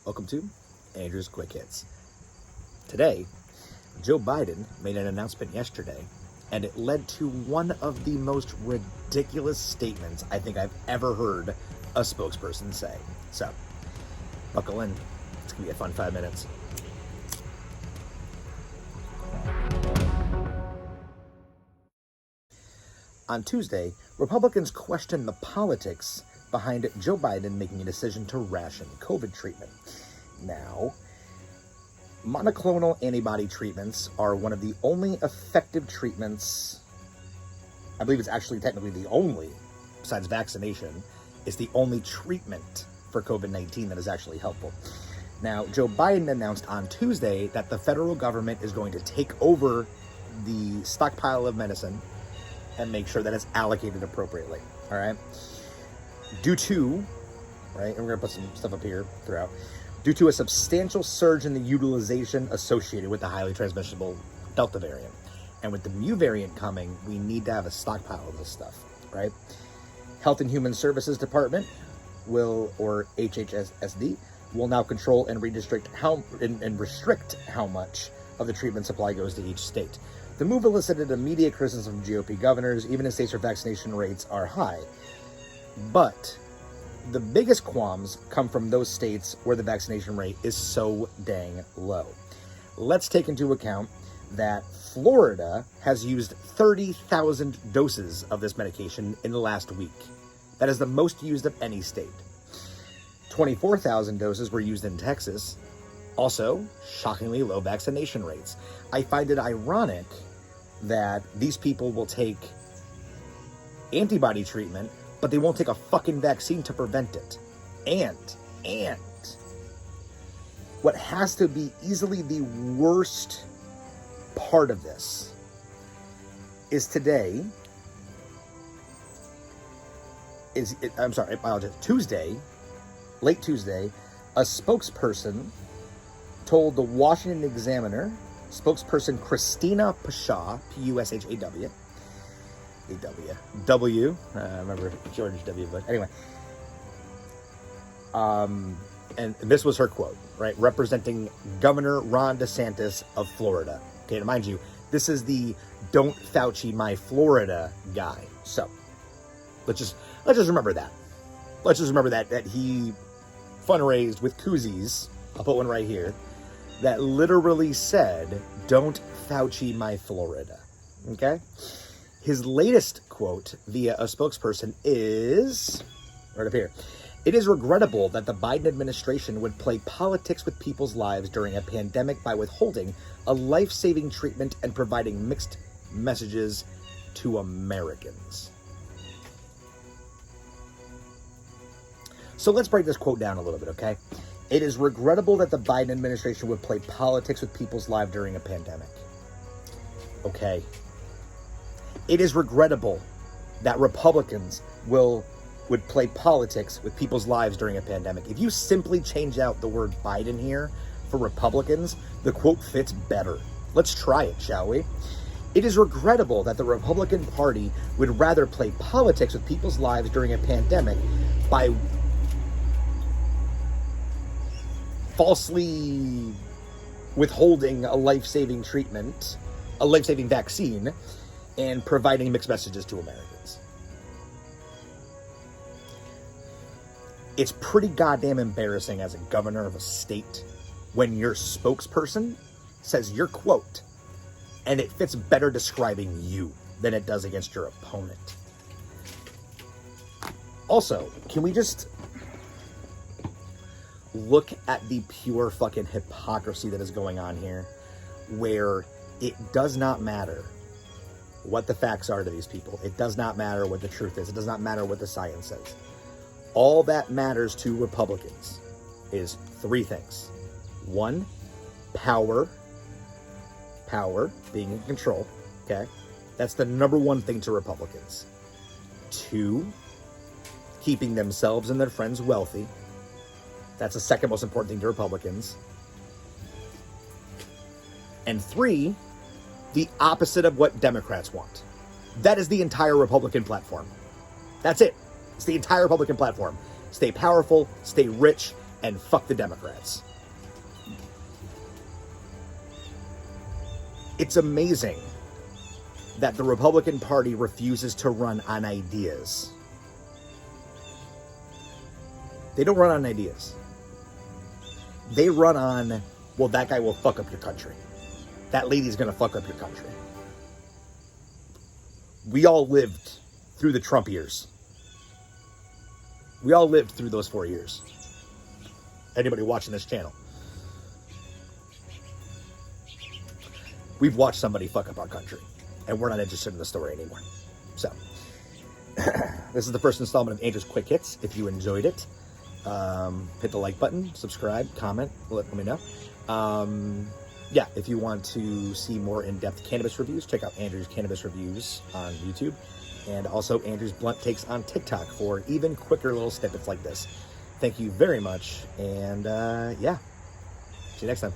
Welcome to Andrew's Quick Hits. Today, Joe Biden made an announcement yesterday, and it led to one of the most ridiculous statements I think I've ever heard a spokesperson say. So, buckle in. It's going to be a fun 5 minutes. On Tuesday, Republicans questioned the politics behind Joe Biden making a decision to ration COVID treatment. Now, monoclonal antibody treatments are one of the only effective treatments. I believe it's actually technically the only, besides vaccination, is the only treatment for COVID-19 that is actually helpful. Now, Joe Biden announced on Tuesday that the federal government is going to take over the stockpile of medicine and make sure that it's allocated appropriately. All right. Due to, right, and we're going to put some stuff up here throughout, due to a substantial surge in the utilization associated with the highly transmissible Delta variant. And with the Mu variant coming, we need to have a stockpile of this stuff, right? Health and Human Services Department or HHSD, will now control and restrict how much of the treatment supply goes to each state. The move elicited immediate criticism from GOP governors, even in states where vaccination rates are high. But the biggest qualms come from those states where the vaccination rate is so dang low. Let's take into account that Florida has used 30,000 doses of this medication in the last week. That is the most used of any state. 24,000 doses were used in Texas. Also, shockingly low vaccination rates. I find it ironic that these people will take antibody treatment, but they won't take a fucking vaccine to prevent it. And what has to be easily the worst part of this is Tuesday, late Tuesday, a spokesperson told the Washington Examiner, spokesperson Christina Pashaw, P-U-S-H-A-W, I remember George W. Bush. Anyway, and this was her quote, right? Representing Governor Ron DeSantis of Florida. Okay, to mind you, this is the "Don't Fauci my Florida" guy. So let's just remember that. Let's just remember that he fundraised with koozies. I'll put one right here that literally said, "Don't Fauci my Florida." Okay. His latest quote via a spokesperson is, right up here, "It is regrettable that the Biden administration would play politics with people's lives during a pandemic by withholding a life-saving treatment and providing mixed messages to Americans." So let's break this quote down a little bit, okay? It is regrettable that the Biden administration would play politics with people's lives during a pandemic. Okay. It is regrettable that Republicans would play politics with people's lives during a pandemic. If you simply change out the word Biden here for Republicans, the quote fits better. Let's try it, shall we? It is regrettable that the Republican Party would rather play politics with people's lives during a pandemic by falsely withholding a life-saving treatment, a life-saving vaccine, and providing mixed messages to Americans. It's pretty goddamn embarrassing as a governor of a state when your spokesperson says your quote and it fits better describing you than it does against your opponent. Also, can we just look at the pure fucking hypocrisy that is going on here, where it does not matter what the facts are to these people. It does not matter what the truth is. It does not matter what the science says. All that matters to Republicans is three things. One, power. Power, being in control, okay? That's the number one thing to Republicans. Two, keeping themselves and their friends wealthy. That's the second most important thing to Republicans. And three, the opposite of what Democrats want. That is the entire Republican platform. That's it. It's the entire Republican platform. Stay powerful, stay rich, and fuck the Democrats. It's amazing that the Republican Party refuses to run on ideas. They don't run on ideas. They run on, well, that guy will fuck up your country. That lady's going to fuck up your country. We all lived through the Trump years. We all lived through those 4 years. Anybody watching this channel. We've watched somebody fuck up our country, and we're not interested in the story anymore. So, this is the first installment of Andrew's Quick Hits. If you enjoyed it, hit the like button, subscribe, comment, let me know. Yeah, if you want to see more in-depth cannabis reviews, check out Andrew's Cannabis Reviews on YouTube, and also Andrew's Blunt Takes on TikTok for even quicker little snippets like this. Thank you very much, and yeah, see you next time.